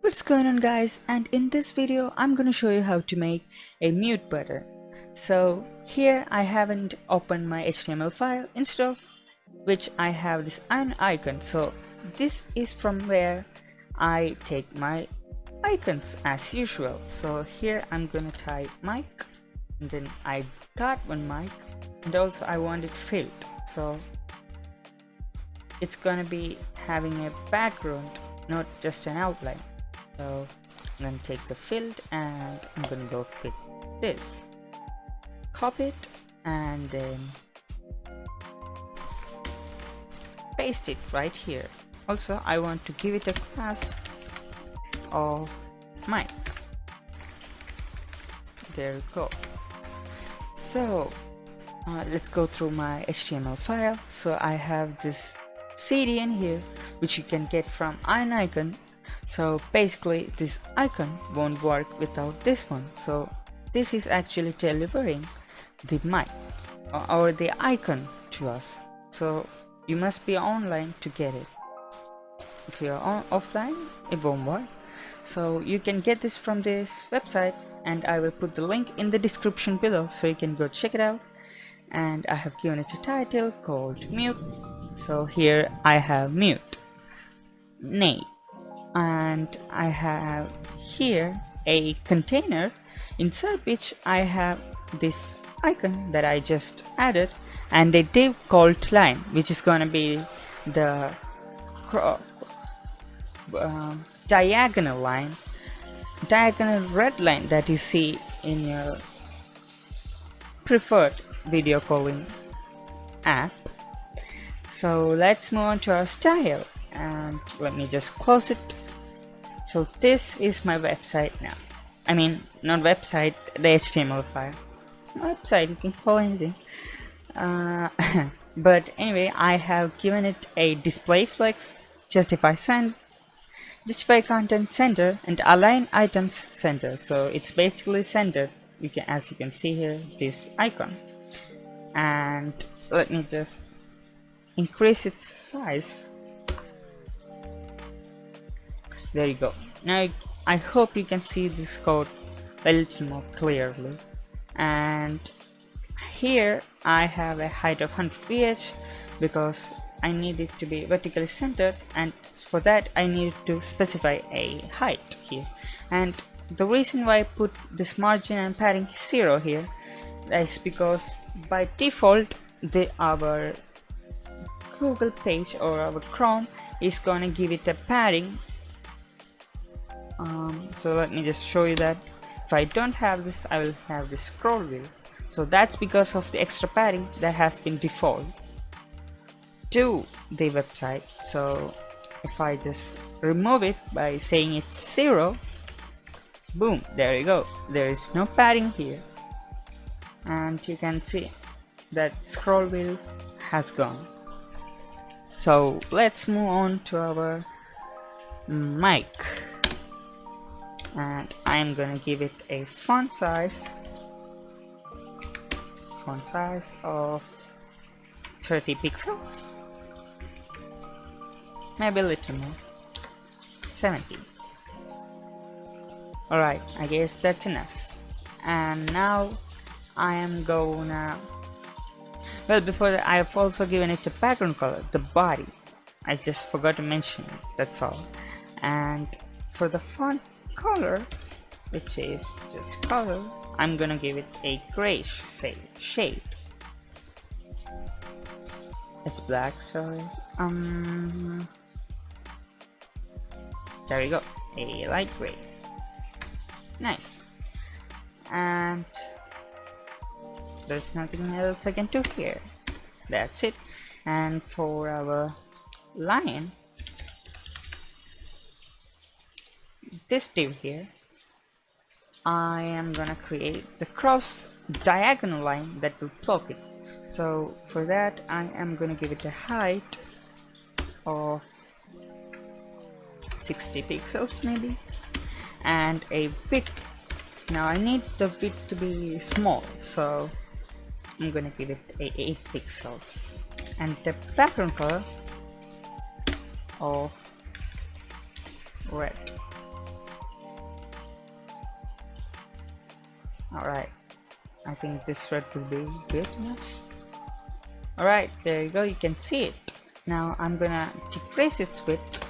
What's going on, guys? And in this video I'm gonna show you how to make a mute button. So here I haven't opened my HTML file, instead of which I have this icon. So this is from where I take my icons as usual. So here I'm gonna type mic, and then I got one mic, and also I want it filled, so it's gonna be having a background, not just an outline. So I'm gonna take the filled and I'm gonna go with this, copy it, and then paste it right here. Also I want to give it a class of mic. There we go. So let's go through my HTML file. So I have this CDN here, which you can get from an icon. So basically this icon won't work without this one. So this is actually delivering the mic or the icon to us. So you must be online to get it. If you're offline, it won't work. So you can get this from this website, and I will put the link in the description below so you can go check it out. And I have given it a title called mute. So here I have mute name, and I have here a container inside which I have this icon that I just added, and a div called line, which is gonna be the diagonal red line that you see in your preferred video calling app. So let's move on to our style, and let me just close it. So this is my website now. I mean, not website, the HTML file. Website, you can call anything. But anyway, I have given it a display flex, justify send, justify content center, and align items center. So it's basically centered. You can, as you can see here, this icon. And let me just increase its size. There you go. Now I hope you can see this code a little more clearly. And here I have a height of 100 ph because I need it to be vertically centered, and for that I need to specify a height here. And the reason why I put this margin and padding 0 here is because by default our Google page or our Chrome is gonna give it a padding. So let me just show you that. If I don't have this, I will have this scroll wheel. So that's because of the extra padding that has been default to the website. So if I just remove it by saying it's 0, boom, there you go. There is no padding here, and you can see that scroll wheel has gone. So let's move on to our mic, and I'm gonna give it a font size of 30 pixels, maybe a little more, 70. Alright, I guess that's enough. And now I am gonna, well, before that I have also given it a background color, the body. I just forgot to mention it, that's all. And for the font color, which is just color, I'm gonna give it a grayish shade. It's black, sorry. There we go, a light gray. Nice. And there's nothing else I can do here. That's it. And for our line, this div here, I am gonna create the cross diagonal line that will block it. So for that I am gonna give it a height of 60 pixels maybe, and a width. Now I need the width to be small, so I'm gonna give it a 8 pixels, and the background color of red. Alright, I think this red will be good enough. Alright, there you go, you can see it. Now I'm gonna decrease its width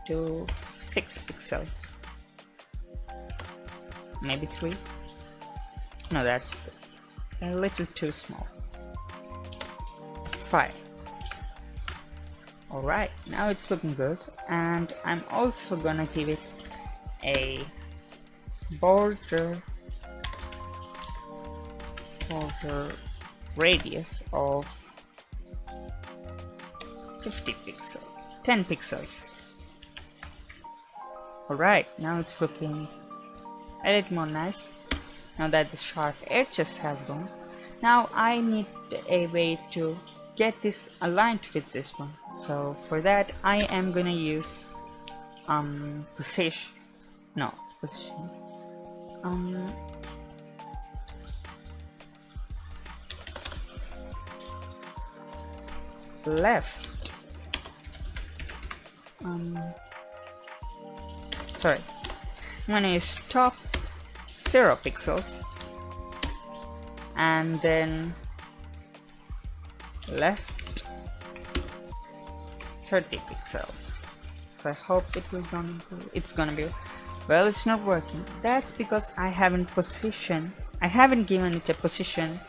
to 6 pixels. Maybe 3? No, that's a little too small. 5. Alright, now it's looking good, and I'm also gonna give it a border radius of 50 pixels, 10 pixels. Alright, now it's looking a little more nice. Now that the sharp edges have gone, now I need a way to get this aligned with this one. So for that I am gonna use position left sorry, I'm gonna use top 0 pixels and then left 30 pixels. So I hope it's gonna be well. It's not working. That's because I haven't given it a position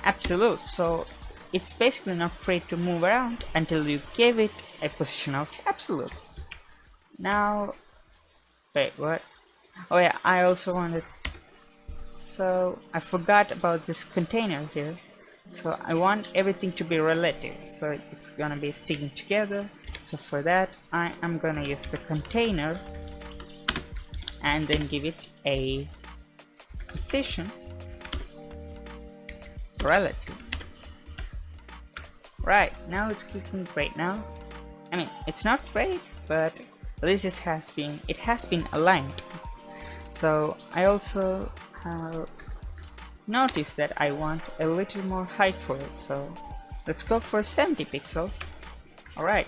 absolute, so it's basically not free to move around until you give it a position of absolute. Now wait, what? Oh yeah, I also wanted, so I forgot about this container here. So I want everything to be relative, so it's gonna be sticking together. So for that I am gonna use the container and then give it a position relative. Right, now it's clicking great now. I mean, it's not great, but this has been aligned. So I also have notice that I want a little more height for it, so let's go for 70 pixels. Alright,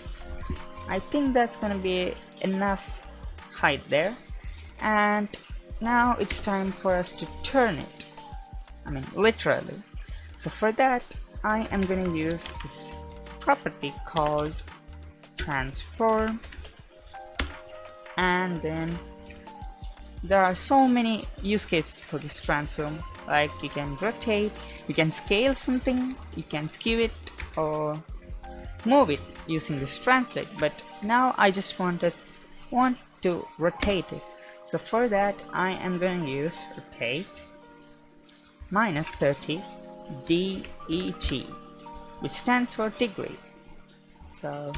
I think that's gonna be enough height there, and now it's time for us to turn it, I mean literally. So for that I am gonna use this property called transform, and then there are so many use cases for this transform. Like you can rotate, you can scale something, you can skew it or move it using this translate, but now I just want to rotate it. So for that I am going to use rotate minus 30 DEG, which stands for degree. So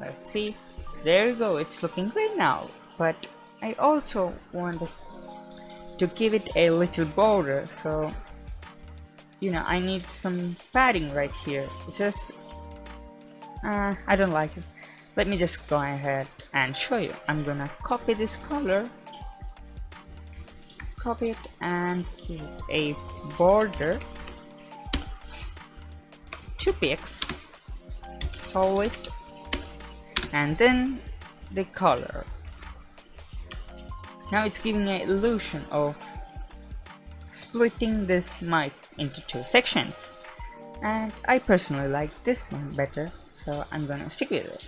let's see, there you go, it's looking great now. But I also wanted to give it a little border, so you know, I need some padding right here. It's just I don't like it. Let me just go ahead and show you. I'm gonna copy this color, copy it and give it a border 2 px, solid, and then the color. Now it's giving an illusion of splitting this mic into 2 sections, and I personally like this one better, so I'm gonna stick with it.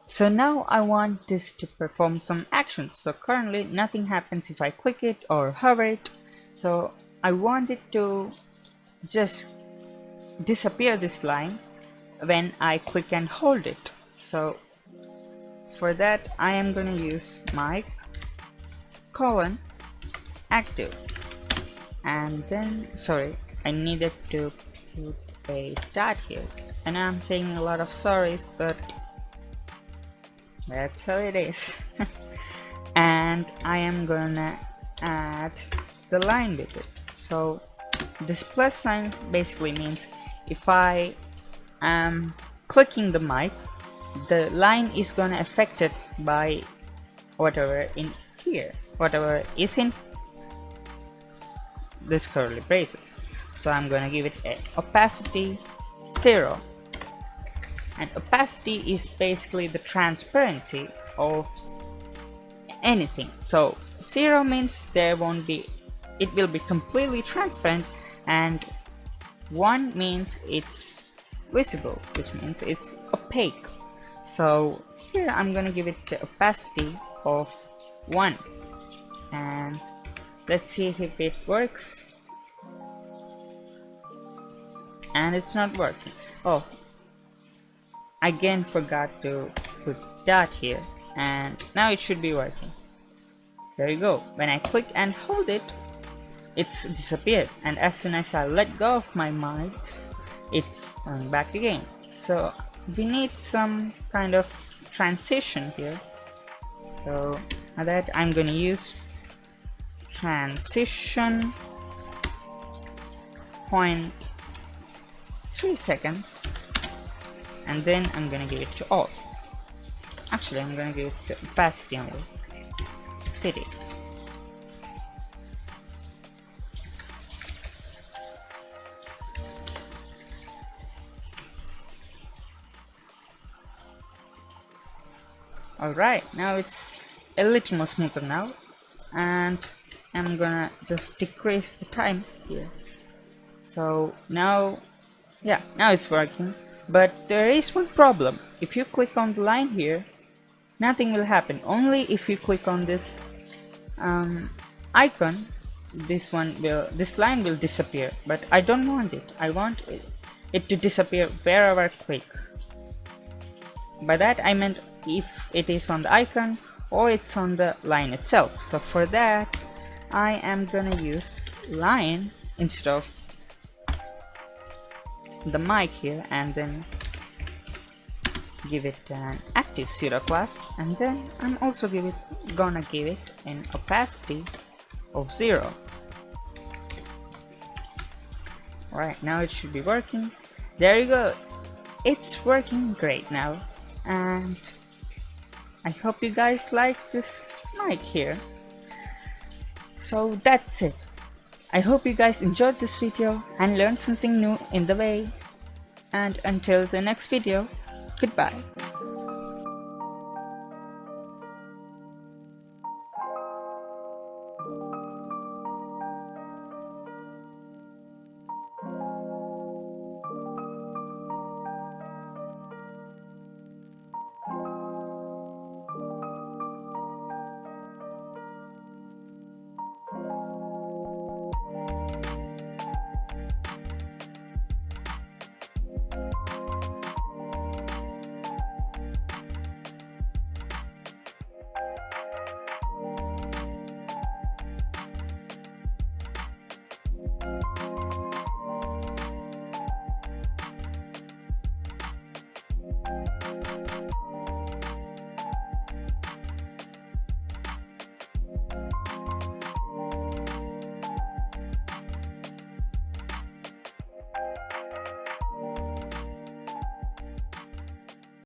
So now I want this to perform some actions. So currently nothing happens if I click it or hover it, so I want it to just disappear this line when I click and hold it. So for that I am going to use mic colon active, and then sorry, I needed to put a dot here, and I'm saying a lot of sorries, but that's how it is. And I am gonna add the line with it. So this plus sign basically means if I am clicking the mic, the line is gonna affect it by whatever in here, whatever is in this curly braces. So I'm gonna give it a opacity 0, and opacity is basically the transparency of anything. So 0 means there won't be, it will be completely transparent, and 1 means it's visible, which means it's opaque. So here I'm gonna give it the opacity of 1, and let's see if it works. And it's not working. Oh, again forgot to put that here, and now it should be working. There you go. When I click and hold it, it's disappeared, and as soon as I let go of my mouse, it's going back again. So we need some kind of transition here. So for that I'm going to use transition 0.3 seconds, and then I'm going to give it to all. Actually, I'm going to give it to opacity only. City. Alright, now it's a little more smoother now, and I'm gonna just decrease the time here. So now, yeah, now it's working, but there is one problem. If you click on the line here, nothing will happen. Only if you click on this icon, this line will disappear, but I don't want it. I want it to disappear wherever I click. By that I meant if it is on the icon or it's on the line itself. So for that I am gonna use line instead of the mic here, and then give it an active pseudo class, and then I'm also gonna give it an opacity of 0. Alright, now it should be working. There you go. It's working great now, and I hope you guys like this mic here. So that's it. I hope you guys enjoyed this video and learned something new in the way. And until the next video, goodbye.